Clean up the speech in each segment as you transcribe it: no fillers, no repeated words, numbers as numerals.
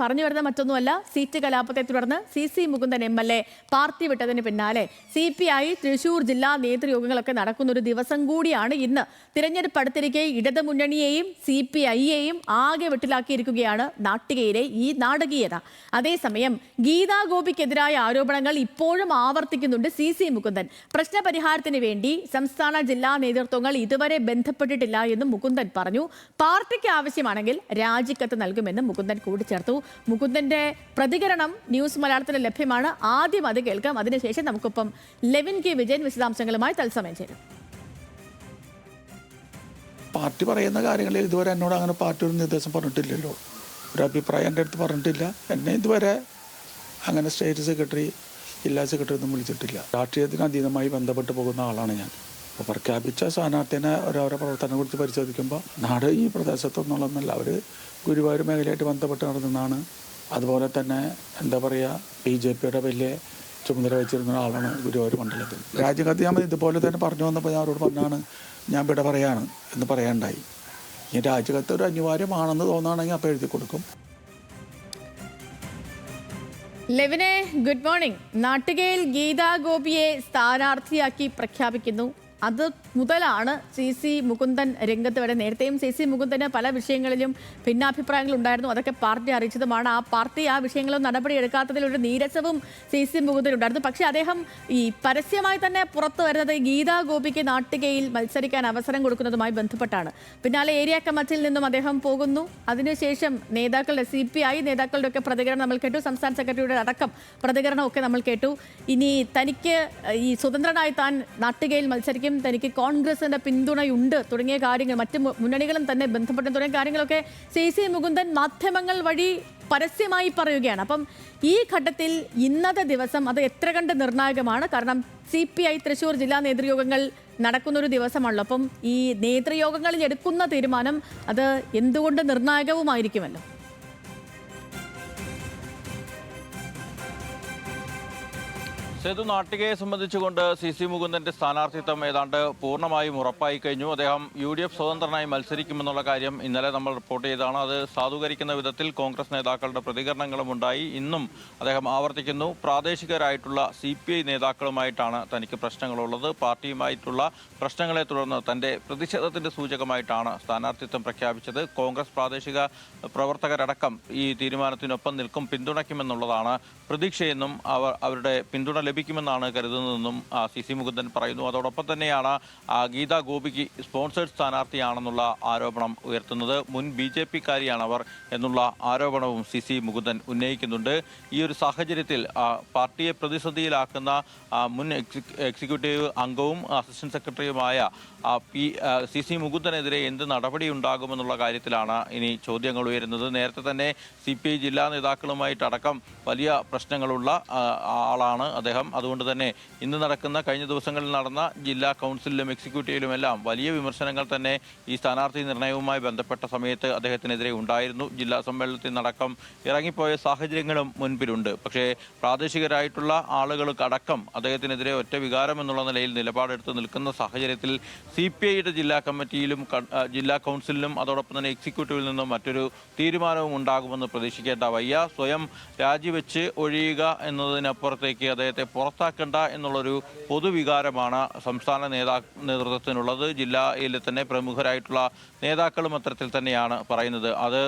പറഞ്ഞു വരുന്ന മറ്റൊന്നുമല്ല, സീറ്റ് കലാപത്തെ തുടർന്ന് CC മുകുന്ദൻ MLA പാർട്ടി വിട്ടതിന് പിന്നാലെ CPI തൃശൂർ ജില്ലാ നേതൃയോഗങ്ങളൊക്കെ നടക്കുന്ന ഒരു ദിവസം കൂടിയാണ് ഇന്ന്. തിരഞ്ഞെടുപ്പ് അടുത്തിരിക്കെ ഇടതു മുന്നണിയെയും CPIയെയും ആകെ വെട്ടിലാക്കിയിരിക്കുകയാണ് നാട്ടികയിലെ ഈ നാടകീയത. അതേസമയം ഗീതാ ഗോപിക്കെതിരായ ആരോപണങ്ങൾ ഇപ്പോഴും ആവർത്തിക്കുന്നുണ്ട് CC മുകുന്ദൻ. പ്രശ്നപരിഹാരത്തിന് വേണ്ടി സംസ്ഥാന ജില്ലാ നേതൃത്വങ്ങൾ ഇതുവരെ ബന്ധപ്പെട്ടിട്ടില്ല എന്നും മുകുന്ദൻ പറഞ്ഞു. പാർട്ടിക്ക് ആവശ്യമാണെങ്കിൽ രാജിക്കത്ത് നൽകുമെന്നും മുകുന്ദൻ കൂട്ടിച്ചേർത്തു. മുകുന്ദന്റെ പ്രതികരണം ന്യൂസ് മലയാളത്തിൽ ലഭ്യമാണ്. ആദ്യം അത് കേൾക്കാം. അതിനുശേഷം നമുക്കൊപ്പം ലെവിൻ കെ വിജയൻ വിശദാംശങ്ങളുമായി തത്സമയം ചേരും. പാർട്ടി പറയുന്ന കാര്യങ്ങളിൽ ഇതുവരെ എന്നോട് അങ്ങനെ പാർട്ടി ഒരു നിർദ്ദേശം പറഞ്ഞിട്ടില്ലല്ലോ. ഒരു അഭിപ്രായം എൻ്റെ അടുത്ത് പറഞ്ഞിട്ടില്ല. എന്നെ ഇതുവരെ അങ്ങനെ സ്റ്റേറ്റ് സെക്രട്ടറി ജില്ലാ സെക്രട്ടറി ഒന്നും വിളിച്ചിട്ടില്ല. രാഷ്ട്രീയത്തിന് അതീതമായി ബന്ധപ്പെട്ട് പോകുന്ന ആളാണ് ഞാൻ. അപ്പോൾ പ്രഖ്യാപിച്ച സ്ഥാനാർത്ഥിനെ അവരവരുടെ പ്രവർത്തനം കുറിച്ച് പരിശോധിക്കുമ്പോൾ നാട് ഈ പ്രദേശത്തൊന്നുള്ളതല്ല, അവർ ഗുരുവായൂർ മേഖലയായിട്ട് ബന്ധപ്പെട്ട് നടന്നതാണ്. അതുപോലെ തന്നെ എന്താ പറയുക, BJPയുടെ വലിയ ചുമതല വെച്ചിരുന്ന ആളാണ് ഗുരുവായൂർ മണ്ഡലത്തിൽ. രാജ്യകത്ത് ഞാൻ ഇതുപോലെ തന്നെ പറഞ്ഞു വന്നപ്പോൾ ഞാൻ അവരോട് പറഞ്ഞാണ് ഞാൻ ഇവിടെ പറയാണ് എന്ന് പറയാനുണ്ടായി. ഈ രാജ്യകത്ത് ഒരു അനിവാര്യമാണെന്ന് തോന്നുകയാണെങ്കിൽ അപ്പോൾ എഴുതി കൊടുക്കും. ലെവിനെ, ഗുഡ് മോർണിംഗ്. നാട്ടികയിൽ ഗീതാ ഗോപിയെ സ്ഥാനാർത്ഥിയാക്കി പ്രഖ്യാപിക്കുന്നു. അത് മുതലാണ് CC മുകുന്ദൻ രംഗത്ത് വരെ. നേരത്തെയും CC മുകുന്ദന് പല വിഷയങ്ങളിലും ഭിന്നാഭിപ്രായങ്ങൾ ഉണ്ടായിരുന്നു. അതൊക്കെ പാർട്ടി അറിയിച്ചതുമാണ്. പാർട്ടി ആ വിഷയങ്ങളും നടപടിയെടുക്കാത്തതിൽ ഒരു നീരസവും CC മുകുന്ദൻ ഉണ്ടായിരുന്നു. പക്ഷേ അദ്ദേഹം ഈ പരസ്യമായി തന്നെ പുറത്തു വരുന്നത് ഗീതാ ഗോപിക്ക് നാട്ടികയിൽ മത്സരിക്കാൻ അവസരം കൊടുക്കുന്നതുമായി ബന്ധപ്പെട്ടാണ്. പിന്നാലെ ഏരിയ കമ്മിറ്റിയിൽ നിന്നും അദ്ദേഹം പോകുന്നു. അതിനുശേഷം നേതാക്കളുടെ CPI നേതാക്കളുടെ ഒക്കെ പ്രതികരണം നമ്മൾ കേട്ടു. സംസ്ഥാന സെക്രട്ടറിയുടെ അടക്കം പ്രതികരണമൊക്കെ നമ്മൾ കേട്ടു. ഇനി തനിക്ക് ഈ സ്വതന്ത്രനായി താൻ നാട്ടികയിൽ മത്സരിക്കും, തനിക്ക് കോൺഗ്രസിന്റെ പിന്തുണയുണ്ട് തുടങ്ങിയ കാര്യങ്ങൾ, മറ്റ് മുന്നണികളും തന്നെ ബന്ധപ്പെട്ട തുടങ്ങിയ കാര്യങ്ങളൊക്കെ CC മുകുന്ദൻ മാധ്യമങ്ങൾ വഴി പരസ്യമായി പറയുകയാണ്. അപ്പം ഈ ഘട്ടത്തിൽ ഇന്നത്തെ ദിവസം അത് എത്ര കണ്ട് നിർണായകമാണ്? കാരണം CPI തൃശൂർ ജില്ലാ നേതൃയോഗങ്ങൾ നടക്കുന്നൊരു ദിവസമാണല്ലോ. അപ്പം ഈ നേതൃയോഗങ്ങളിൽ എടുക്കുന്ന തീരുമാനം അത് എന്തുകൊണ്ട് നിർണായകവുമായിരിക്കുമല്ലോ. സേതു, നാട്ടികയെ സംബന്ധിച്ചുകൊണ്ട് CC മുകുന്ദന്റെ സ്ഥാനാർത്ഥിത്വം ഏതാണ്ട് പൂർണ്ണമായും ഉറപ്പായി കഴിഞ്ഞു. അദ്ദേഹം UDF സ്വതന്ത്രനായി മത്സരിക്കുമെന്നുള്ള കാര്യം ഇന്നലെ നമ്മൾ റിപ്പോർട്ട് ചെയ്തതാണ്. അത് സാധൂകരിക്കുന്ന വിധത്തിൽ കോൺഗ്രസ് നേതാക്കളുടെ പ്രതികരണങ്ങളും ഉണ്ടായി. ഇന്നും അദ്ദേഹം ആവർത്തിക്കുന്നു, പ്രാദേശികരായിട്ടുള്ള CPI നേതാക്കളുമായിട്ടാണ് തനിക്ക് പ്രശ്നങ്ങളുള്ളത്. പാർട്ടിയുമായിട്ടുള്ള പ്രശ്നങ്ങളെ തുടർന്ന് തൻ്റെ പ്രതിഷേധത്തിന്റെ സൂചകമായിട്ടാണ് സ്ഥാനാർത്ഥിത്വം പ്രഖ്യാപിച്ചത്. കോൺഗ്രസ് പ്രാദേശിക പ്രവർത്തകരടക്കം ഈ തീരുമാനത്തിനൊപ്പം നിൽക്കും, പിന്തുണയ്ക്കുമെന്നുള്ളതാണ് പ്രതീക്ഷയെന്നും അവരുടെ പിന്തുണ ലഭിക്കുമെന്നാണ് കരുതുന്നതെന്നും CC മുകുന്ദൻ പറയുന്നു. അതോടൊപ്പം തന്നെയാണ് ഗീതാ ഗോപിക്ക് സ്പോൺസേഡ് സ്ഥാനാർത്ഥിയാണെന്നുള്ള ആരോപണം ഉയർത്തുന്നത്. മുൻ BJPക്കാരിയാണ് അവർ എന്നുള്ള ആരോപണവും CC മുകുന്ദൻ ഉന്നയിക്കുന്നുണ്ട്. ഈ ഒരു സാഹചര്യത്തിൽ പാർട്ടിയെ പ്രതിസന്ധിയിലാക്കുന്ന മുൻ എക്സിക്യൂട്ടീവ് അംഗവും അസിസ്റ്റന്റ് സെക്രട്ടറിയുമായ CC മുകുന്ദനെതിരെ എന്ത് നടപടി ഉണ്ടാകുമെന്നുള്ള കാര്യത്തിലാണ് ഇനി ചോദ്യങ്ങൾ ഉയരുന്നത്. നേരത്തെ തന്നെ CPI ജില്ലാ നേതാക്കളുമായിട്ടടക്കം വലിയ പ്രശ്നങ്ങളുള്ള ആളാണ് അദ്ദേഹം. അതുകൊണ്ട് തന്നെ ഇന്ന് നടക്കുന്ന, കഴിഞ്ഞ ദിവസങ്ങളിൽ നടന്ന ജില്ലാ കൗൺസിലിലും എക്സിക്യൂട്ടീവിലുമെല്ലാം വലിയ വിമർശനങ്ങൾ തന്നെ ഈ സ്ഥാനാർത്ഥി നിർണയവുമായി ബന്ധപ്പെട്ട സമയത്ത് അദ്ദേഹത്തിനെതിരെ ഉണ്ടായിരുന്നു. ജില്ലാ സമ്മേളനത്തിൽ നടക്കം ഇറങ്ങിപ്പോയ സാഹചര്യങ്ങളും മുൻപിലുണ്ട്. പക്ഷേ പ്രാദേശികരായിട്ടുള്ള ആളുകൾക്കടക്കം അദ്ദേഹത്തിനെതിരെ ഒറ്റ വികാരം എന്നുള്ള നിലയിൽ നിലപാടെടുത്ത് നിൽക്കുന്ന സാഹചര്യത്തിൽ CPIയുടെ ജില്ലാ കമ്മിറ്റിയിലും ജില്ലാ കൗൺസിലിലും അതോടൊപ്പം തന്നെ എക്സിക്യൂട്ടീവിൽ നിന്നും മറ്റൊരു തീരുമാനവും ഉണ്ടാകുമെന്ന് പ്രതീക്ഷിക്കേണ്ട വയ്യ. സ്വയം രാജിവെച്ച് ഒഴിയുക എന്നതിനപ്പുറത്തേക്ക് അദ്ദേഹത്തെ പുറത്താക്കേണ്ട എന്നുള്ളൊരു പൊതുവികാരമാണ് സംസ്ഥാന നേതൃത്വത്തിനുള്ളത്. ജില്ലയിലെ തന്നെ പ്രമുഖരായിട്ടുള്ള നേതാക്കളും അത്തരത്തിൽ തന്നെയാണ് പറയുന്നത്. അത്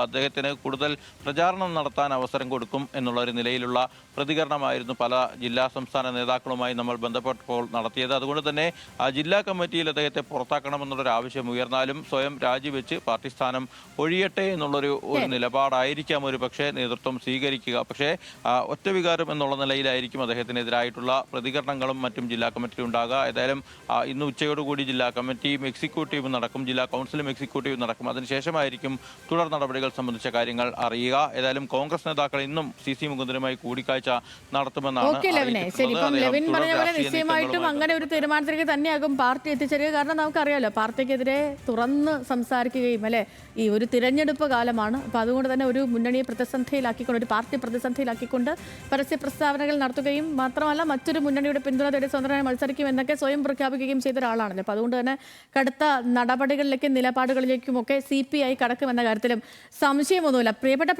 അദ്ദേഹത്തിന് കൂടുതൽ പ്രചാരണം നടത്താൻ അവസരം കൊടുക്കും എന്നുള്ളൊരു നിലയിലുള്ള പ്രതികരണമായിരുന്നു പല ജില്ലാ സംസ്ഥാന നേതാക്കളുമായി നമ്മൾ ബന്ധപ്പെട്ടപ്പോൾ നടത്തിയത്. അതുകൊണ്ട് തന്നെ ജില്ലാ കമ്മിറ്റിയിൽ അദ്ദേഹത്തെ പുറത്താക്കണമെന്നുള്ളൊരു ആവശ്യം ഉയർന്നാലും സ്വയം രാജിവെച്ച് പാർട്ടി സ്ഥാനം ഒഴിയട്ടെ എന്നുള്ളൊരു നിലപാടായിരിക്കാം ഒരു പക്ഷേ നേതൃത്വം സ്വീകരിക്കുക. പക്ഷേ ഒറ്റ വികാരം എന്നുള്ള നിലയിലായിരിക്കും അദ്ദേഹത്തിനെതിരായിട്ടുള്ള പ്രതികരണങ്ങളും മറ്റും ജില്ലാ കമ്മിറ്റിയിൽ ഉണ്ടാകുക. ഏതായാലും ഇന്ന് ഉച്ചയോടുകൂടി ജില്ലാ കമ്മിറ്റിയും എക്സിക്യൂട്ടീവും നടക്കും, ജില്ലാ കൗൺസിലും എക്സിക്യൂട്ടീവും നടക്കും. അതിനുശേഷമായിരിക്കും തുടർ നടപടികൾ സംബന്ധിച്ച കാര്യങ്ങൾ അറിയുക. ഏതായാലും കോൺഗ്രസ് നേതാക്കൾ ഇന്നും CC മുകുന്ദനുമായി കൂടിക്കാഴ്ച നടത്തുമെന്നാണ്. നിശ്ചയമായിട്ടും അങ്ങനെ ഒരു തീരുമാനത്തിലേക്ക് തന്നെയാകും പാർട്ടി എത്തിച്ചേരുക. കാരണം നമുക്കറിയാലോ, പാർട്ടിക്കെതിരെ തുറന്ന് സംസാരിക്കുകയും അല്ലെ, ഈ ഒരു തിരഞ്ഞെടുപ്പ് കാലമാണ്. അപ്പം അതുകൊണ്ട് തന്നെ ഒരു മുന്നണിയെ പ്രതിസന്ധിയിലാക്കിക്കൊണ്ട്, ഒരു പാർട്ടി പ്രതിസന്ധിയിലാക്കിക്കൊണ്ട് പരസ്യ പ്രസ്താവനകൾ നടത്തുകയും മാത്രമല്ല മറ്റൊരു മുന്നണിയുടെ പിന്തുണ തേടി സ്വതന്ത്രമായി മത്സരിക്കും എന്നൊക്കെ സ്വയം പ്രഖ്യാപിക്കുകയും ചെയ്ത ഒരാളാണല്ലോ. അപ്പോൾ അതുകൊണ്ട് തന്നെ കടുത്ത നടപടികളിലേക്കും നിലപാടുകളിലേക്കും ഒക്കെ CPI കടക്കുമെന്ന കാര്യത്തിലും സംശയമൊന്നുമില്ല. പ്രിയപ്പെട്ട